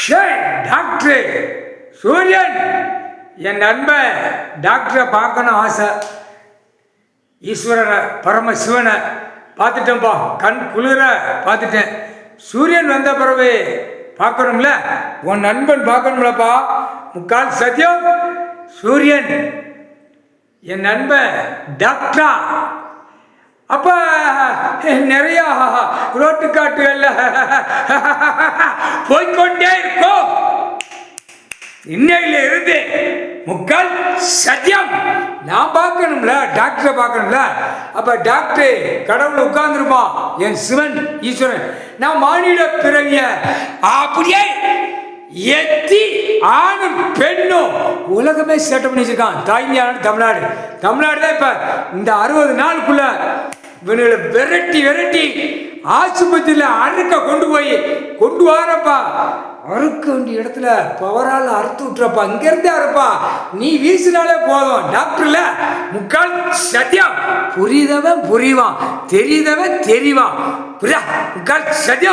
Doctor சூரியன், என் நண்பன் டாக்டரை பார்க்கணும் ஆசை. ஈஸ்வரனை பரமசிவனை பார்த்துட்டேன்ப்பா, கண் குளிர பார்த்துட்டேன். சூரியன் வந்த பிறகு பார்க்கணும்ல, உன் நண்பன் பார்க்கணும்லப்பா. முக்கால் சத்தியம். சூரியன் என் நண்பன் டாக்டரா. அப்ப நிறைய ரோட்டு காட்டுகள்ல போய்கொண்டே இருக்கும். இன்னையில இருந்து முக்கால் சத்தியம் நான் பார்க்கணும்ல, டாக்டரை பார்க்கணும்ல. அப்ப டாக்டர் கடவுள் உட்கார்ந்துருப்பான், என் சிவன் ஈஸ்வரன். நான் மானிட பிறவிய அப்படியே எத்தி ஆணும் பெண்ணும் உலகமே சேட்டை பண்ணி வச்சிருக்கான். தாய்மையான தமிழ்நாடு. தமிழ்நாடு தான் இப்ப இந்த 60 நாளுக்குள்ள இவனுங்களை விரட்டி ஆஸ்பத்திரியில் அறுக்க கொண்டு வரப்பா. அறுக்க வேண்டிய இடத்துல பவரால் அறுத்து விட்டுறப்பா. இங்கிருந்தே அறுப்பா, நீ வீசினாலே போதும். டாக்டர்ல முக்கால் சத்தியம். புரியுதவன் புரிவான், தெரியுதவன் தெரிவான். புரியா? முக்கால் சத்தியம்.